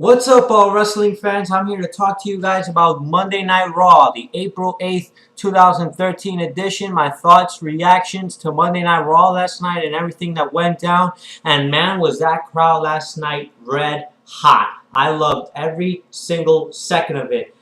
What's up, all wrestling fans? I'm here to talk to you guys about Monday Night Raw, the April 8th, 2013 edition. My thoughts, reactions to Monday Night Raw last night and everything that went down. And man, was that crowd last night red hot. I loved every single second of it.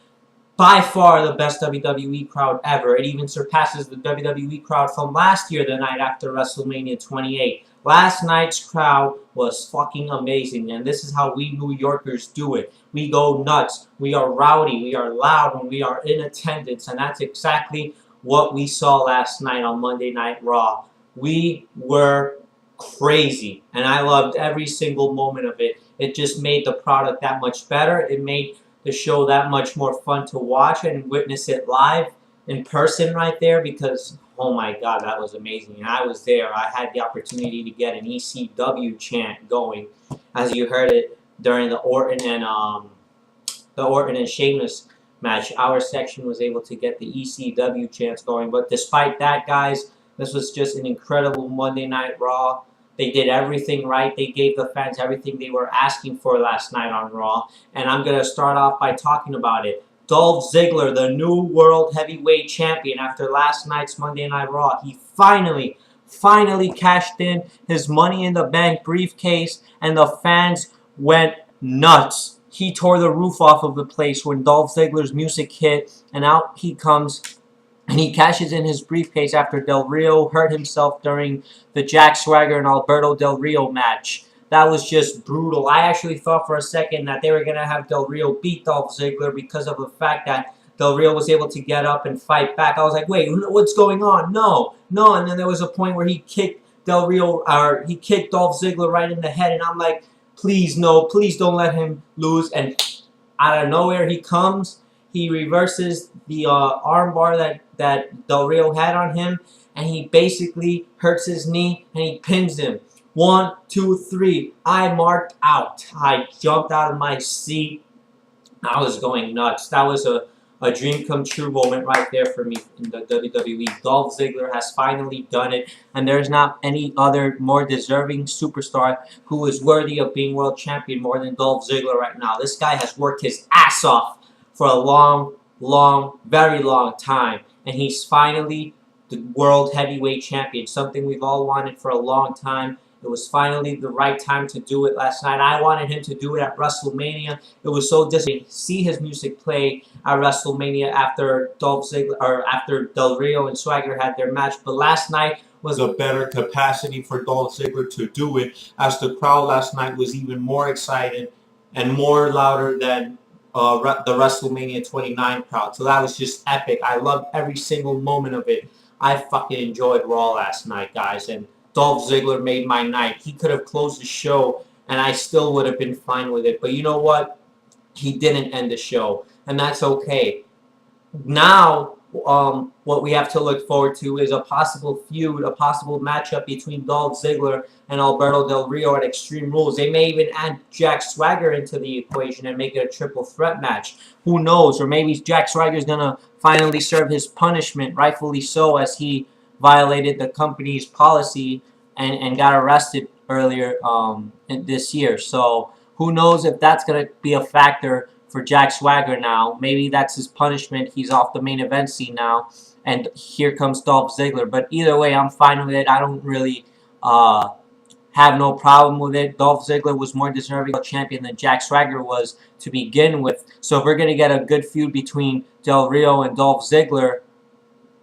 By far the best WWE crowd ever. It even surpasses the WWE crowd from last year, the night after WrestleMania 28. Last night's crowd was fucking amazing, and this is how we New Yorkers do it. We go nuts. We are rowdy. We are loud when we are in attendance, and that's exactly what we saw last night on Monday Night Raw. We were crazy, and I loved every single moment of it. It just made the product that much better. It made the show that much more fun to watch and witness it live in person right there, because oh my god, that was amazing. And I was there. I had the opportunity to get an ECW chant going, as you heard it during the Orton and Sheamus match. Our section was able to get the ECW chants going, but despite that, guys, this was just an incredible Monday Night Raw. They did everything right. They gave the fans everything they were asking for last night on Raw. And I'm going to start off by talking about it. Dolph Ziggler, the new World Heavyweight Champion, after last night's Monday Night Raw, he finally cashed in his Money in the Bank briefcase, and the fans went nuts. He tore the roof off of the place when Dolph Ziggler's music hit, and out he comes. And he cashes in his briefcase after Del Rio hurt himself during the Jack Swagger and Alberto Del Rio match. That was just brutal. I actually thought for a second that they were going to have Del Rio beat Dolph Ziggler because of the fact that Del Rio was able to get up and fight back. I was like, wait, what's going on? No. And then there was a point where he kicked Dolph Ziggler right in the head, and I'm like, please, no, please don't let him lose. And out of nowhere he comes. He reverses the armbar that Del Rio had on him, and he basically hurts his knee, and he pins him. 1, 2, 3. I marked out. I jumped out of my seat. I was going nuts. That was a dream come true moment right there for me in the WWE. Dolph Ziggler has finally done it, and there's not any other more deserving superstar who is worthy of being world champion more than Dolph Ziggler right now. This guy has worked his ass off for a long, very long time, and he's finally the World Heavyweight Champion, something we've all wanted for a long time. It was finally the right time to do it last night. I wanted him to do it at WrestleMania. It was so disappointing to see his music play at WrestleMania after after Del Rio and Swagger had their match. But last night was a better capacity for Dolph Ziggler to do it, as the crowd last night was even more excited and more louder than the WrestleMania 29 crowd. So that was just epic. I loved every single moment of it. I fucking enjoyed Raw last night, guys, and Dolph Ziggler made my night. He could have closed the show, and I still would have been fine with it. But you know what? He didn't end the show, and that's okay. Now, what we have to look forward to is a possible feud, a possible matchup between Dolph Ziggler and Alberto Del Rio at Extreme Rules. They may even add Jack Swagger into the equation and make it a triple threat match. Who knows? Or maybe Jack Swagger is going to finally serve his punishment, rightfully so, as he violated the company's policy and got arrested earlier this year. So who knows if that's going to be a factor for Jack Swagger now. Maybe that's his punishment. He's off the main event scene now, and here comes Dolph Ziggler. But either way, I'm fine with it. I don't really have no problem with it. Dolph Ziggler was more deserving of a champion than Jack Swagger was to begin with. So if we're going to get a good feud between Del Rio and Dolph Ziggler,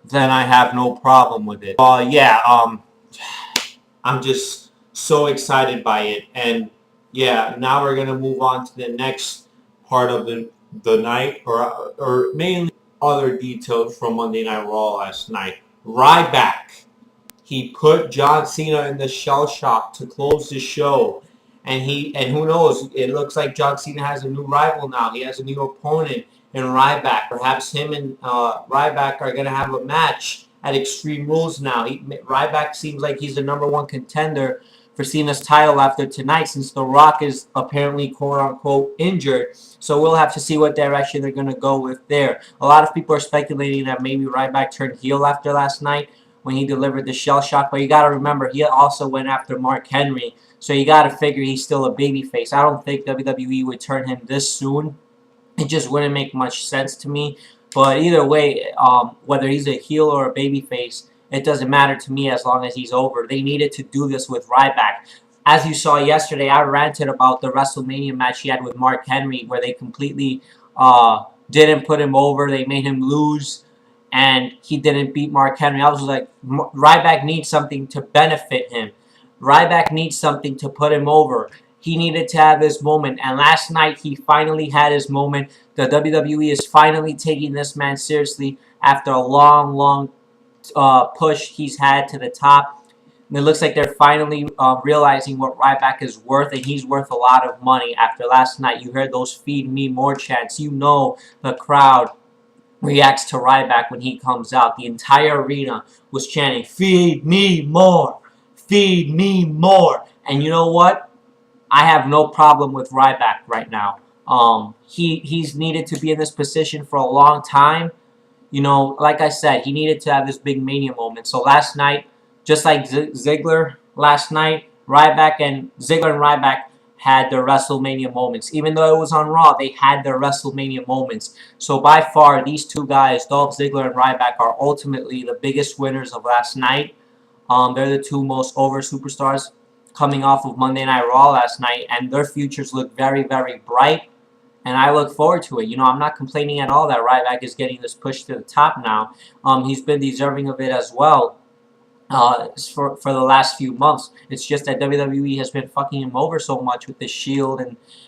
then I have no problem with it. I'm just so excited by it. And yeah, now we're going to move on to the next part of the night, or mainly other details from Monday Night Raw last night. Ryback. He put John Cena in the shell shock to close the show. And who knows, it looks like John Cena has a new rival now. He has a new opponent in Ryback. Perhaps him and Ryback are going to have a match at Extreme Rules now. Ryback seems like he's the #1 contender for Cena's title after tonight, since The Rock is apparently quote-unquote injured. So we'll have to see what direction they're going to go with there. A lot of people are speculating that maybe Ryback turned heel after last night when he delivered the shell shock. But you got to remember, he also went after Mark Henry. So you got to figure he's still a babyface. I don't think WWE would turn him this soon. It just wouldn't make much sense to me. But either way, whether he's a heel or a babyface, it doesn't matter to me as long as he's over. They needed to do this with Ryback. As you saw yesterday, I ranted about the WrestleMania match he had with Mark Henry, where they completely didn't put him over. They made him lose, and he didn't beat Mark Henry. I was like, Ryback needs something to benefit him. Ryback needs something to put him over. He needed to have his moment, and last night he finally had his moment. The WWE is finally taking this man seriously after a long push he's had to the top. And it looks like they're finally realizing what Ryback is worth, and he's worth a lot of money. After last night, you heard those "Feed Me More" chants. You know the crowd reacts to Ryback when he comes out. The entire arena was chanting, "Feed me more! Feed me more!" And you know what? I have no problem with Ryback right now. He's needed to be in this position for a long time. You know, like I said, he needed to have this big Mania moment. So last night, just like Ziggler last night, Ryback and Ziggler and Ryback had their WrestleMania moments. Even though it was on Raw, they had their WrestleMania moments. So by far, these two guys, Dolph Ziggler and Ryback, are ultimately the biggest winners of last night. They're the two most over superstars coming off of Monday Night Raw last night, and their futures look very bright, and I look forward to it. You know, I'm not complaining at all that Ryback is getting this push to the top now. He's been deserving of it as well for the last few months. It's just that WWE has been fucking him over so much with the Shield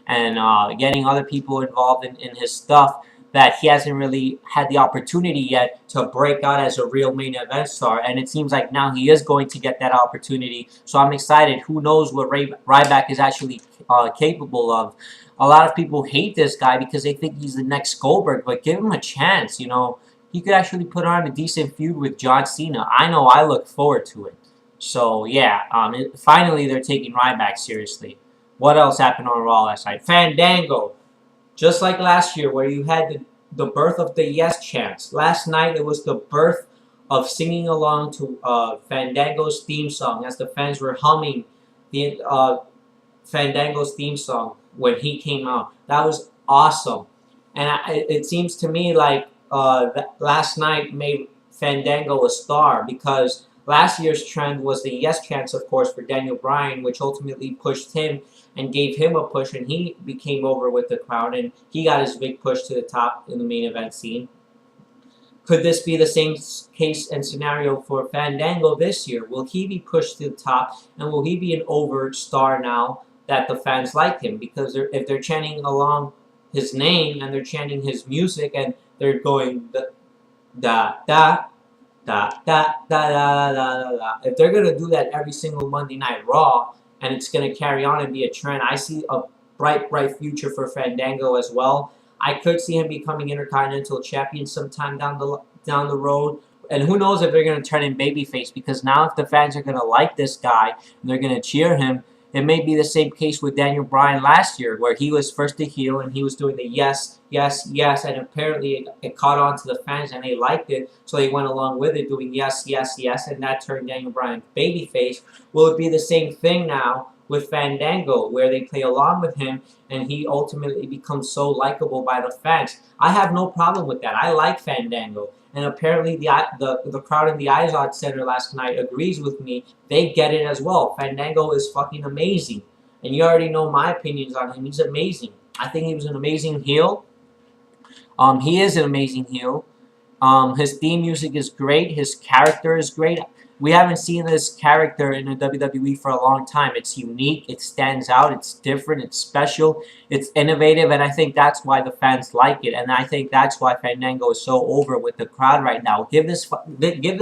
and getting other people involved in his stuff that he hasn't really had the opportunity yet to break out as a real main event star. And it seems like now he is going to get that opportunity. So I'm excited. Who knows what Ryback is actually capable of. A lot of people hate this guy because they think he's the next Goldberg, but give him a chance, you know. He could actually put on a decent feud with John Cena. I know I look forward to it. So, yeah, finally they're taking Ryback seriously. What else happened on Raw last night? Fandango. Just like last year where you had the birth of the Yes chants. Last night it was the birth of singing along to Fandango's theme song as the fans were humming the Fandango's theme song when he came out. That was awesome. And it seems to me like last night made Fandango a star because last year's trend was the Yes chants, of course, for Daniel Bryan, which ultimately pushed him and gave him a push, and he became over with the crowd, and he got his big push to the top in the main event scene. Could this be the same case and scenario for Fandango this year? Will he be pushed to the top, and will he be an over star now that the fans like him? Because if they're chanting along his name, and they're chanting his music, and they're going da da da da da da da da da. If they're gonna do that every single Monday Night Raw, and it's gonna carry on and be a trend, I see a bright future for Fandango as well. I could see him becoming Intercontinental Champion sometime down the road. And who knows if they're gonna turn him babyface, because now if the fans are gonna like this guy and they're gonna cheer him, it may be the same case with Daniel Bryan last year, where he was first a heel and he was doing the yes, yes, yes, and apparently it caught on to the fans and they liked it, so they went along with it, doing yes, yes, yes, and that turned Daniel Bryan babyface. Will it be the same thing now with Fandango, where they play along with him and he ultimately becomes so likable by the fans? I have no problem with that. I like Fandango. And apparently the crowd in the Izod Center last night agrees with me. They get it as well. Fandango is fucking amazing. And you already know my opinions on him. He's amazing. I think he was an amazing heel. He is an amazing heel. His theme music is great. His character is great. We haven't seen this character in the WWE for a long time. It's unique. It stands out. It's different. It's special. It's innovative. And I think that's why the fans like it. And I think that's why Fandango is so over with the crowd right now. Give this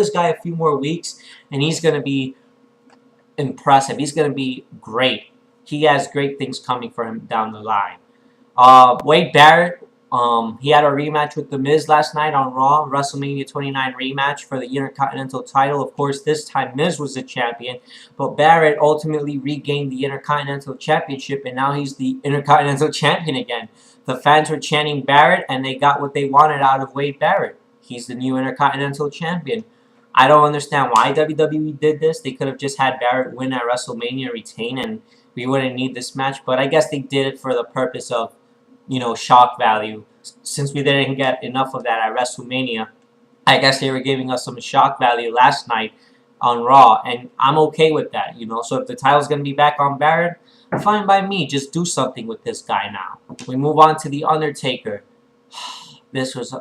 guy a few more weeks, and he's going to be impressive. He's going to be great. He has great things coming for him down the line. Wade Barrett. He had a rematch with The Miz last night on Raw, WrestleMania 29 rematch for the Intercontinental title. Of course, this time Miz was the champion, but Barrett ultimately regained the Intercontinental Championship, and now he's the Intercontinental Champion again. The fans were chanting Barrett, and they got what they wanted out of Wade Barrett. He's the new Intercontinental Champion. I don't understand why WWE did this. They could have just had Barrett win at WrestleMania, retain, and we wouldn't need this match. But I guess they did it for the purpose of, you know, shock value. Since we didn't get enough of that at WrestleMania, I guess they were giving us some shock value last night on Raw, and I'm okay with that, you know. So if the title's going to be back on Baron, fine by me. Just do something with this guy now. We move on to The Undertaker. This was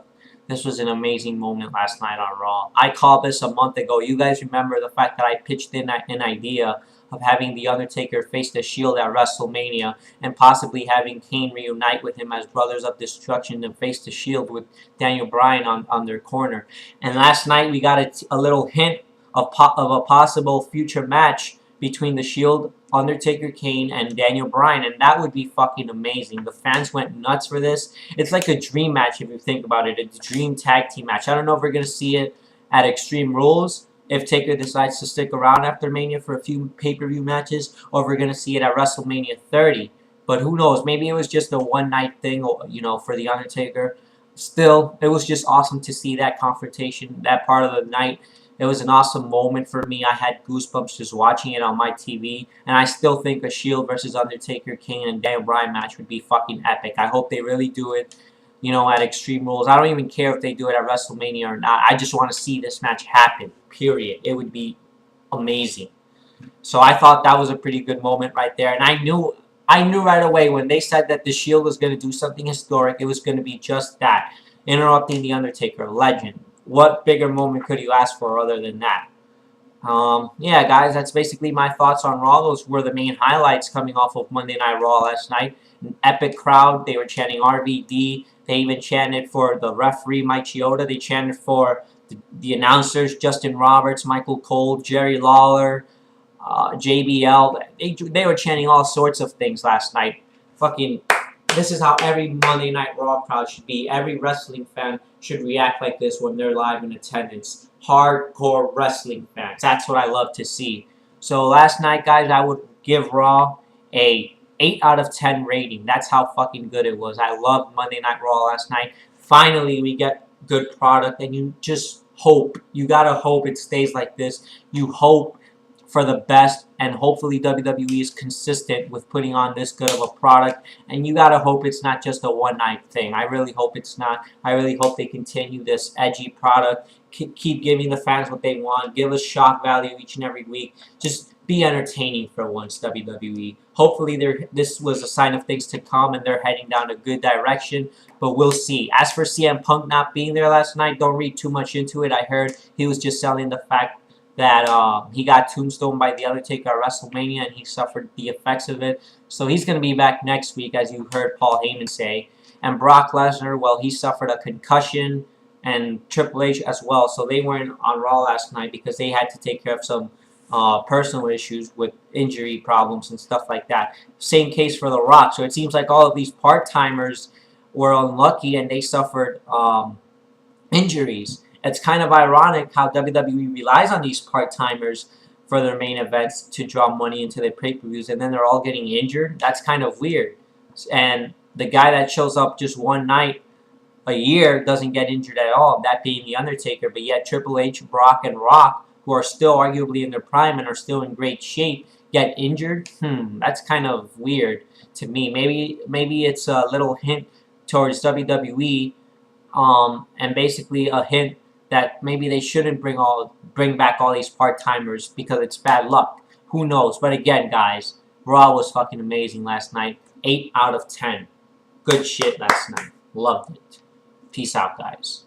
an amazing moment last night on Raw. I called this a month ago. You guys remember the fact that I pitched in an idea of having The Undertaker face the Shield at WrestleMania and possibly having Kane reunite with him as Brothers of Destruction and face the Shield with Daniel Bryan on their corner. And last night we got a little hint of a possible future match between the Shield, Undertaker, Kane, and Daniel Bryan, and that would be fucking amazing. The fans went nuts for this. It's like a dream match if you think about it. It's a dream tag team match. I don't know if we're going to see it at Extreme Rules, if Taker decides to stick around after Mania for a few pay-per-view matches, or if we're going to see it at WrestleMania 30. But who knows? Maybe it was just a one-night thing, you know, for The Undertaker. Still, it was just awesome to see that confrontation, that part of the night. It was an awesome moment for me. I had goosebumps just watching it on my TV. And I still think a Shield versus Undertaker, Kane, and Daniel Bryan match would be fucking epic. I hope they really do it, you know, at Extreme Rules. I don't even care if they do it at WrestleMania or not. I just want to see this match happen, period. It would be amazing. So I thought that was a pretty good moment right there. And I knew right away when they said that the Shield was going to do something historic, it was going to be just that. Interrupting The Undertaker, legend. What bigger moment could you ask for other than that? Yeah, guys, that's basically my thoughts on Raw. Those were the main highlights coming off of Monday Night Raw last night. An epic crowd. They were chanting RVD. They even chanted for the referee, Mike Chioda. They chanted for the announcers, Justin Roberts, Michael Cole, Jerry Lawler, JBL. They were chanting all sorts of things last night. Fucking, this is how every Monday Night Raw crowd should be. Every wrestling fan should react like this when they're live in attendance. Hardcore wrestling fans. That's what I love to see. So last night, guys, I would give Raw a 8 out of 10 rating. That's how fucking good it was. I loved Monday Night Raw last night. Finally, we get good product, and you just hope. You gotta hope it stays like this. You hope for the best, and hopefully WWE is consistent with putting on this good of a product, and you gotta hope it's not just a one-night thing. I really hope it's not. I really hope they continue this edgy product, keep giving the fans what they want, give us shock value each and every week. Just be entertaining for once, WWE. Hopefully this was a sign of things to come, and they're heading down a good direction, but we'll see. As for CM Punk not being there last night, don't read too much into it. I heard he was just selling the fact that he got tombstoned by The Undertaker at WrestleMania, and he suffered the effects of it. So he's going to be back next week, as you heard Paul Heyman say. And Brock Lesnar, well, he suffered a concussion, and Triple H as well. So they weren't on Raw last night because they had to take care of some personal issues with injury problems and stuff like that. Same case for The Rock. So it seems like all of these part-timers were unlucky, and they suffered injuries. It's kind of ironic how WWE relies on these part-timers for their main events to draw money into their pay-per-views, and then they're all getting injured. That's kind of weird. And the guy that shows up just one night a year doesn't get injured at all, that being The Undertaker, but yet Triple H, Brock, and Rock, who are still arguably in their prime and are still in great shape, get injured? That's kind of weird to me. Maybe it's a little hint towards WWE, and basically a hint that maybe they shouldn't bring back all these part-timers because it's bad luck. Who knows? But again, guys, Raw was fucking amazing last night. 8 out of 10. Good shit last night. Loved it. Peace out, guys.